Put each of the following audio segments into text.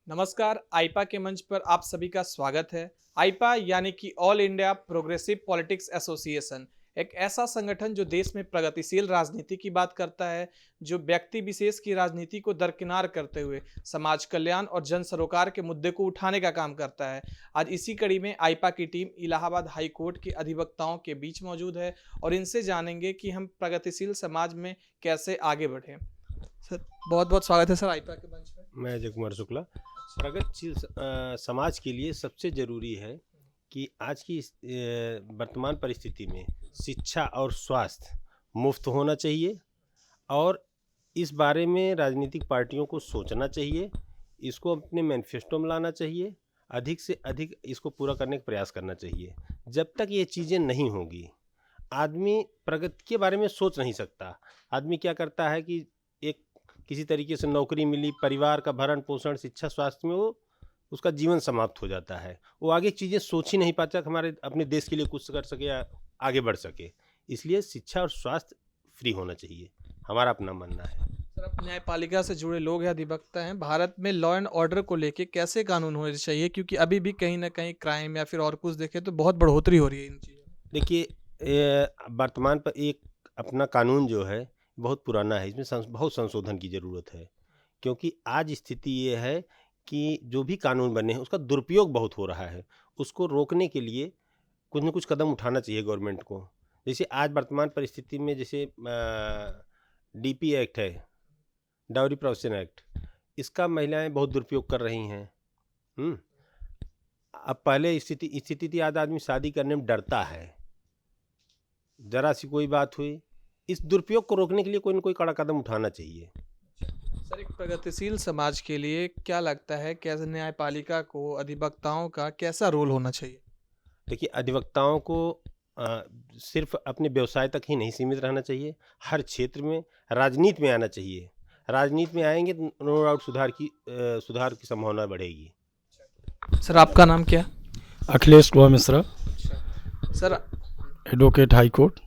नमस्कार, आईपा के मंच पर आप सभी का स्वागत है। आईपा यानी कि all India progressive politics association एक ऐसा संगठन जो देश में प्रगतिशील राजनीति की बात करता है, जो व्यक्ति विशेष की राजनीति को दरकिनार करते हुए समाज कल्याण और जन सरोकार के मुद्दे को उठाने का काम करता है। आज इसी कड़ी में आईपा की टीम इलाहाबाद हाई कोर्ट के अधिवक्ताओं के बीच मौजूद है और इनसे जानेंगे कि हम प्रगतिशील समाज में कैसे आगे बढ़ें। सर, बहुत बहुत स्वागत है सर आईपा के मंच पर। मैं अजय कुमार शुक्ला। प्रगतिशील समाज के लिए सबसे ज़रूरी है कि आज की वर्तमान परिस्थिति में शिक्षा और स्वास्थ्य मुफ्त होना चाहिए और इस बारे में राजनीतिक पार्टियों को सोचना चाहिए, इसको अपने मैनिफेस्टो में लाना चाहिए, अधिक से अधिक इसको पूरा करने का प्रयास करना चाहिए। जब तक ये चीज़ें नहीं होंगी आदमी प्रगति के बारे में सोच नहीं सकता। आदमी क्या करता है कि एक किसी तरीके से नौकरी मिली, परिवार का भरण पोषण, शिक्षा, स्वास्थ्य में वो उसका जीवन समाप्त हो जाता है। वो आगे चीज़ें सोच ही नहीं पाता कि हमारे अपने देश के लिए कुछ कर सके या आगे बढ़ सके। इसलिए शिक्षा और स्वास्थ्य फ्री होना चाहिए, हमारा अपना मानना है। सर, आप न्यायपालिका से जुड़े लोग हैं, अधिवक्ता हैं। भारत में लॉ एंड ऑर्डर को लेके कैसे कानून होने चाहिए, क्योंकि अभी भी कहीं ना कहीं क्राइम या फिर और कुछ देखें तो बहुत बढ़ोतरी हो रही है इन चीज़ों। देखिए, वर्तमान पर एक अपना कानून जो है बहुत पुराना है, इसमें बहुत संशोधन की ज़रूरत है, क्योंकि आज स्थिति ये है कि जो भी कानून बने हैं उसका दुरुपयोग बहुत हो रहा है। उसको रोकने के लिए कुछ न कुछ कदम उठाना चाहिए गवर्नमेंट को। जैसे आज वर्तमान परिस्थिति में जैसे डीपी एक्ट है, डाउरी प्रोहिबिशन एक्ट, इसका महिलाएं बहुत दुरुपयोग कर रही हैं। अब पहले स्थिति थी, आज आदमी शादी करने में डरता है, ज़रा सी कोई बात हुई। इस दुरुपयोग को रोकने के लिए कोई न कोई कड़ा कदम उठाना चाहिए। सर, एक प्रगतिशील समाज के लिए क्या लगता है, कैसे न्यायपालिका को, अधिवक्ताओं का कैसा रोल होना चाहिए? देखिए, अधिवक्ताओं को सिर्फ अपने व्यवसाय तक ही नहीं सीमित रहना चाहिए, हर क्षेत्र में राजनीति में आना चाहिए। राजनीति में आएंगे तो नो डाउट सुधार की संभावना बढ़ेगी। सर, आपका नाम क्या? Akhilesh Kumar Mishra, sir, advocate high court.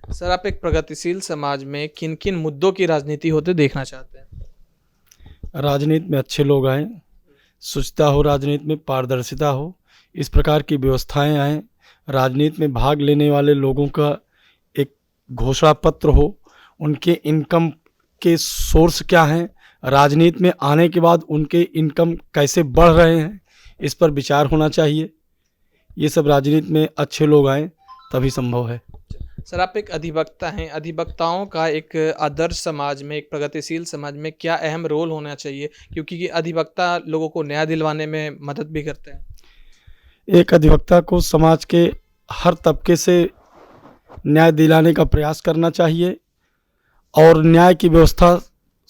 Sir, आप एक प्रगतिशील समाज में किन किन मुद्दों की राजनीति होते देखना चाहते हैं? राजनीति में अच्छे लोग आएँ, शुचिता हो, राजनीति में पारदर्शिता हो, इस प्रकार की व्यवस्थाएं आएँ। राजनीति में भाग लेने वाले लोगों का एक घोषणा पत्र हो, उनके इनकम के सोर्स क्या हैं, राजनीति में आने के बाद उनके इनकम कैसे बढ़ रहे हैं, इस पर विचार होना चाहिए। ये सब राजनीति में अच्छे लोग आएँ तभी संभव है। सर, आप एक अधिवक्ता हैं। अधिवक्ताओं का एक आदर्श समाज में, एक प्रगतिशील समाज में क्या अहम रोल होना चाहिए, क्योंकि ये अधिवक्ता लोगों को न्याय दिलवाने में मदद भी करते हैं? एक अधिवक्ता को समाज के हर तबके से न्याय दिलाने का प्रयास करना चाहिए और न्याय की व्यवस्था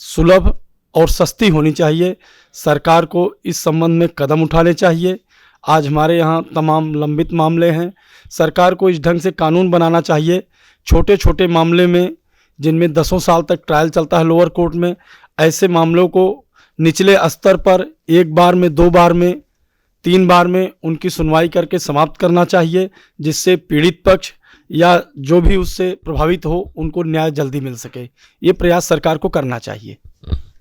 सुलभ और सस्ती होनी चाहिए। सरकार को इस संबंध में कदम उठाने चाहिए। आज हमारे यहाँ तमाम लंबित मामले हैं, सरकार को इस ढंग से कानून बनाना चाहिए। छोटे छोटे मामले में जिनमें 10 साल तक ट्रायल चलता है लोअर कोर्ट में, ऐसे मामलों को निचले स्तर पर 1 बार में, 2 बार में, 3 बार में उनकी सुनवाई करके समाप्त करना चाहिए, जिससे पीड़ित पक्ष या जो भी उससे प्रभावित हो उनको न्याय जल्दी मिल सके। ये प्रयास सरकार को करना चाहिए।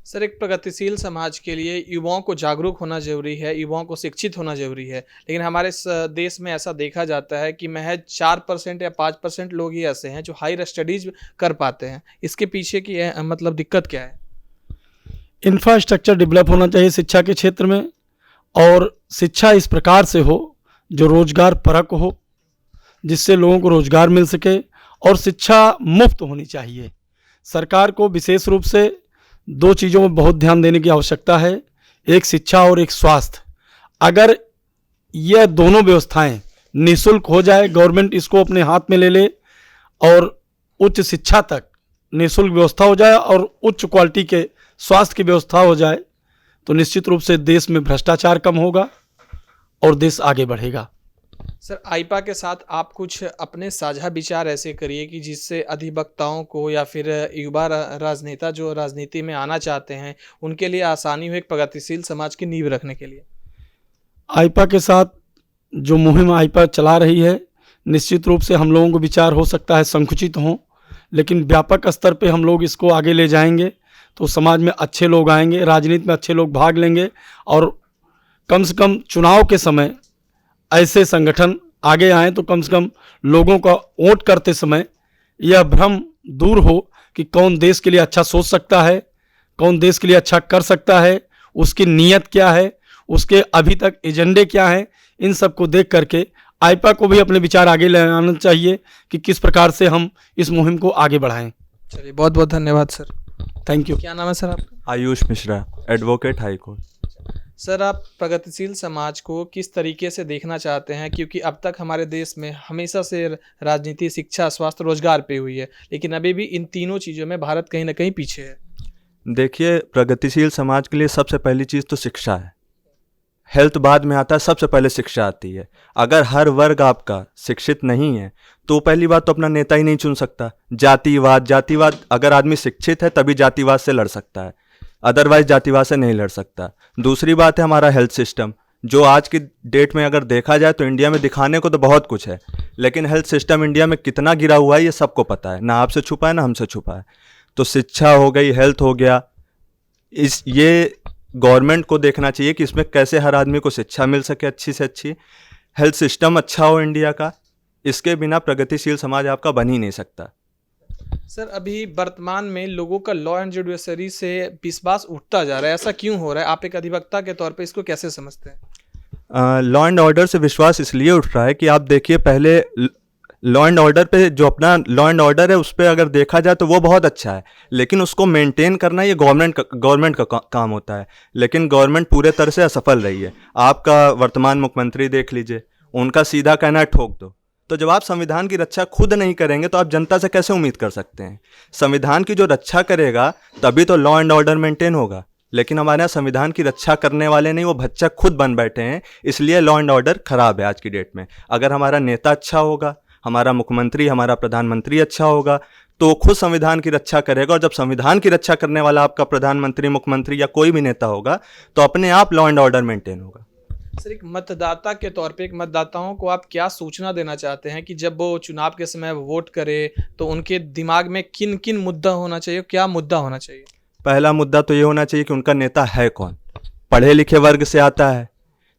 सर, एक प्रगतिशील समाज के लिए युवाओं को जागरूक होना जरूरी है, युवाओं को शिक्षित होना जरूरी है, लेकिन हमारे देश में ऐसा देखा जाता है कि महज 4% या 5% लोग ही ऐसे हैं जो हायर स्टडीज कर पाते हैं। इसके पीछे की मतलब दिक्कत क्या है? इंफ्रास्ट्रक्चर डेवलप होना चाहिए शिक्षा के क्षेत्र में, और शिक्षा इस प्रकार से हो जो रोजगार परक हो, जिससे लोगों को रोजगार मिल सके, और शिक्षा मुफ्त होनी चाहिए। सरकार को विशेष रूप से 2 चीज़ों में बहुत ध्यान देने की आवश्यकता है, एक शिक्षा और एक स्वास्थ्य। अगर यह दोनों व्यवस्थाएं निःशुल्क हो जाए, गवर्नमेंट इसको अपने हाथ में ले ले और उच्च शिक्षा तक निःशुल्क व्यवस्था हो जाए और उच्च क्वालिटी के स्वास्थ्य की व्यवस्था हो जाए, तो निश्चित रूप से देश में भ्रष्टाचार कम होगा और देश आगे बढ़ेगा। सर, आईपा के साथ आप कुछ अपने साझा विचार ऐसे करिए कि जिससे अधिवक्ताओं को या फिर युवा राजनेता जो राजनीति में आना चाहते हैं उनके लिए आसानी हो एक प्रगतिशील समाज की नींव रखने के लिए। आईपा के साथ जो मुहिम आईपा चला रही है, निश्चित रूप से हम लोगों को विचार हो सकता है संकुचित हों, लेकिन व्यापक स्तर पे हम लोग इसको आगे ले जाएंगे तो समाज में अच्छे लोग आएंगे, राजनीति में अच्छे लोग भाग लेंगे और कम से कम चुनाव के समय ऐसे संगठन आगे आएँ तो कम से कम लोगों का वोट करते समय यह भ्रम दूर हो कि कौन देश के लिए अच्छा सोच सकता है, कौन देश के लिए अच्छा कर सकता है, उसकी नीयत क्या है, उसके अभी तक एजेंडे क्या हैं। इन सब को देख करके आईपा को भी अपने विचार आगे ले आना चाहिए कि किस प्रकार से हम इस मुहिम को आगे बढ़ाएं। चलिए, बहुत बहुत धन्यवाद सर। Thank you. क्या नाम है सर आपका? Ayush Mishra, advocate high court. Sir, आप प्रगतिशील समाज को किस तरीके से देखना चाहते हैं, क्योंकि अब तक हमारे देश में हमेशा से राजनीति, शिक्षा, स्वास्थ्य, रोजगार पे हुई है, लेकिन अभी भी इन तीनों चीज़ों में भारत कहीं ना कहीं पीछे है। देखिए, प्रगतिशील समाज के लिए सबसे पहली चीज़ तो शिक्षा है। हेल्थ बाद में आता है, सबसे पहले शिक्षा आती है। अगर हर वर्ग आपका शिक्षित नहीं है तो पहली बात तो अपना नेता ही नहीं चुन सकता। जातिवाद अगर आदमी शिक्षित है तभी जातिवाद से लड़ सकता है, अदरवाइज जातिवाद से नहीं लड़ सकता। दूसरी बात है हमारा हेल्थ सिस्टम, जो आज की डेट में अगर देखा जाए तो इंडिया में दिखाने को तो बहुत कुछ है, लेकिन हेल्थ सिस्टम इंडिया में कितना गिरा हुआ है ये सबको पता है, ना आपसे छुपा है ना हमसे छुपा है। तो शिक्षा हो गई, हेल्थ हो गया, ये गवर्नमेंट को देखना चाहिए कि इसमें कैसे हर आदमी को शिक्षा मिल सके अच्छी से अच्छी, हेल्थ सिस्टम अच्छा हो इंडिया का। इसके बिना प्रगतिशील समाज आपका बन ही नहीं सकता। सर, अभी वर्तमान में लोगों का लॉ एंड जुडिशरी से विश्वास उठता जा रहा है, ऐसा क्यों हो रहा है? आप एक अधिवक्ता के तौर पे इसको कैसे समझते हैं? लॉ एंड ऑर्डर से विश्वास इसलिए उठ रहा है कि आप देखिए, पहले लॉ एंड ऑर्डर पे जो अपना लॉ एंड ऑर्डर है उस पर अगर देखा जाए तो वो बहुत अच्छा है, लेकिन उसको मेंटेन करना ये गवर्नमेंट का काम होता है। लेकिन गवर्नमेंट पूरे तरह से असफल रही है। आपका वर्तमान मुख्यमंत्री देख लीजिए, उनका सीधा कहना है ठोक दो। तो जब आप संविधान की रक्षा खुद नहीं करेंगे तो आप जनता से कैसे उम्मीद कर सकते हैं? संविधान की जो रक्षा करेगा तभी तो लॉ एंड ऑर्डर मेंटेन होगा। लेकिन हमारे यहाँ संविधान की रक्षा करने वाले नहीं, वो भच्चक खुद बन बैठे हैं, इसलिए लॉ एंड ऑर्डर खराब है आज की डेट में। अगर हमारा नेता अच्छा होगा, हमारा मुख्यमंत्री, हमारा प्रधानमंत्री अच्छा होगा तो खुद संविधान की रक्षा करेगा, और जब संविधान की रक्षा करने वाला आपका प्रधानमंत्री, मुख्यमंत्री या कोई भी नेता होगा तो अपने आप लॉ एंड ऑर्डर मेंटेन होगा। सर, एक मतदाता के तौर पे एक मतदाताओं को आप क्या सूचना देना चाहते हैं कि जब वो चुनाव के समय वोट करे तो उनके दिमाग में किन किन मुद्दा होना चाहिए, क्या मुद्दा होना चाहिए? पहला मुद्दा तो ये होना चाहिए कि उनका नेता है कौन, पढ़े लिखे वर्ग से आता है,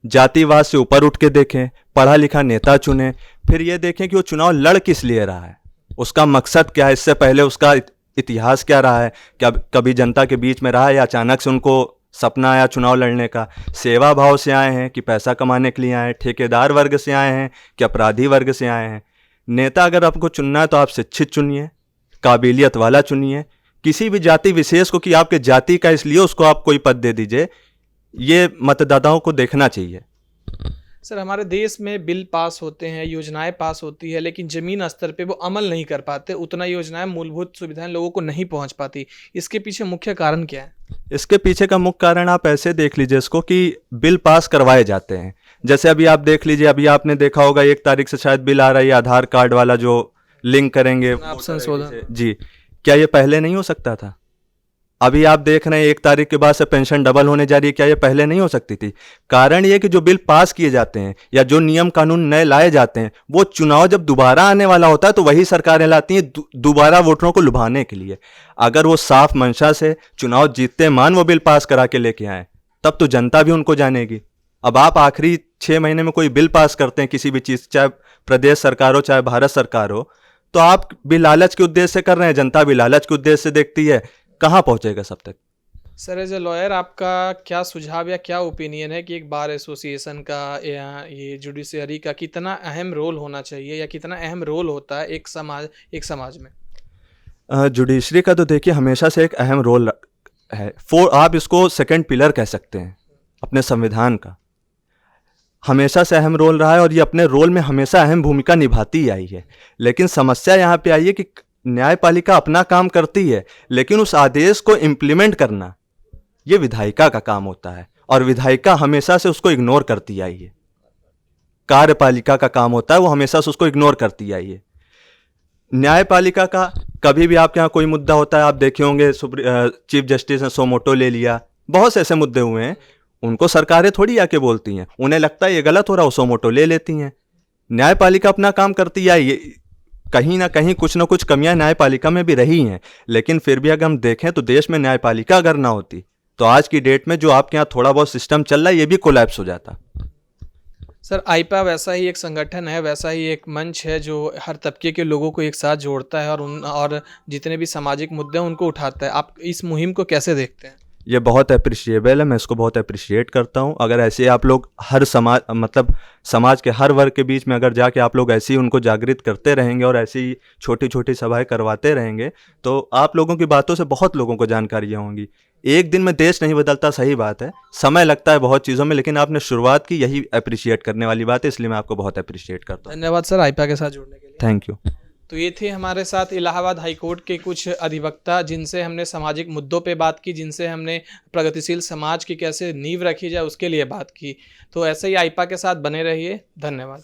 जातिवाद से ऊपर उठ के देखें, पढ़ा लिखा नेता चुनें। फिर ये देखें कि वो चुनाव लड़ किस लिए रहा है, उसका मकसद क्या है, इससे पहले उसका इतिहास क्या रहा है, क्या कभी जनता के बीच में रहा है या अचानक से उनको सपना आया चुनाव लड़ने का, सेवा भाव से आए हैं कि पैसा कमाने के लिए आए हैं, ठेकेदार वर्ग से आए हैं कि अपराधी वर्ग से आए हैं। नेता अगर आपको चुनना है तो आप शिक्षित चुनिए, काबिलियत वाला चुनिए, किसी भी जाति विशेष को कि आपके जाति का इसलिए उसको आप कोई पद दे दीजिए, ये मतदाताओं को देखना चाहिए। सर, हमारे देश में बिल पास होते हैं, योजनाएं पास होती है, लेकिन ज़मीन स्तर पे वो अमल नहीं कर पाते, उतना योजनाएं, मूलभूत सुविधाएं लोगों को नहीं पहुंच पाती। इसके पीछे मुख्य कारण क्या है? इसके पीछे का मुख्य कारण आप ऐसे देख लीजिए इसको कि बिल पास करवाए जाते हैं। जैसे अभी आप देख लीजिए, अभी आपने देखा होगा 1 तारीख से शायद बिल आ रहा है आधार कार्ड वाला, जो लिंक करेंगे आप संशोधन जी, क्या ये पहले नहीं हो सकता था? अभी आप देख रहे हैं 1 तारीख के बाद से पेंशन डबल होने जा रही है, क्या ये पहले नहीं हो सकती थी? कारण ये कि जो बिल पास किए जाते हैं या जो नियम कानून नए लाए जाते हैं, वो चुनाव जब दोबारा आने वाला होता है तो वही सरकारें लाती हैं दोबारा वोटरों को लुभाने के लिए। अगर वो साफ मंशा से चुनाव जीतते मान वो बिल पास करा के लेके आए, तब तो जनता भी उनको जानेगी। अब आप आखिरी 6 महीने में कोई बिल पास करते हैं किसी भी चीज़, चाहे प्रदेश सरकार हो चाहे भारत सरकार हो, तो आप भी लालच के उद्देश्य से कर रहे हैं, जनता भी लालच के उद्देश्य से देखती है, कहाँ पहुंचेगा सब तक? सर, एज ए लॉयर आपका क्या सुझाव या क्या ओपिनियन है कि एक बार एसोसिएशन का या ये जुडिशरी का कितना अहम रोल होना चाहिए या कितना अहम रोल होता है एक समाज में? जुडिशरी का तो देखिए हमेशा से एक अहम रोल है। आप इसको सेकंड पिलर कह सकते हैं अपने संविधान का। हमेशा से अहम रोल रहा है और ये अपने रोल में हमेशा अहम भूमिका निभाती ही आई है। लेकिन समस्या यहाँ पे आई है कि न्यायपालिका अपना काम करती है, लेकिन उस आदेश को इम्प्लीमेंट करना ये विधायिका का काम होता है, और विधायिका हमेशा से उसको इग्नोर करती आई है। कार्यपालिका का काम होता है, वो हमेशा से उसको इग्नोर करती आई है। न्यायपालिका का कभी भी आपके यहाँ कोई मुद्दा होता है, आप देखे होंगे चीफ जस्टिस ने सोमोटो ले लिया, बहुत से ऐसे मुद्दे हुए हैं, उनको सरकारें थोड़ी आके बोलती हैं, उन्हें लगता है ये गलत हो रहा है, वो सोमोटो ले लेती हैं। न्यायपालिका अपना काम करती है, कहीं ना कहीं कुछ ना कुछ कमियां न्यायपालिका में भी रही हैं, लेकिन फिर भी अगर हम देखें तो देश में न्यायपालिका अगर ना होती तो आज की डेट में जो आपके यहाँ थोड़ा बहुत सिस्टम चल रहा है ये भी कोलैप्स हो जाता। सर, आईपा वैसा ही एक संगठन है, वैसा ही एक मंच है जो हर तबके के लोगों को एक साथ जोड़ता है और जितने भी सामाजिक मुद्दे हैं उनको उठाता है। आप इस मुहिम को कैसे देखते हैं? ये बहुत अप्रिशिएबल है, मैं इसको बहुत अप्रिशिएट करता हूँ। अगर ऐसे आप लोग हर समाज मतलब समाज के हर वर्ग के बीच में अगर जाके आप लोग ऐसे ही उनको जागृत करते रहेंगे और ऐसी छोटी छोटी सभाएं करवाते रहेंगे तो आप लोगों की बातों से बहुत लोगों को जानकारियाँ होंगी। एक दिन में देश नहीं बदलता, सही बात है, समय लगता है बहुत चीज़ों में, लेकिन आपने शुरुआत की, यही अप्रिशिएट करने वाली बात है, इसलिए मैं आपको बहुत अप्रिशिएट करता हूँ। धन्यवाद सर आईपा के साथ जुड़ने के लिए। Thank you. तो ये थे हमारे साथ इलाहाबाद हाईकोर्ट के कुछ अधिवक्ता, जिनसे हमने सामाजिक मुद्दों पे बात की, जिनसे हमने प्रगतिशील समाज की कैसे नींव रखी जाए उसके लिए बात की। तो ऐसे ही आईपा के साथ बने रहिए। धन्यवाद।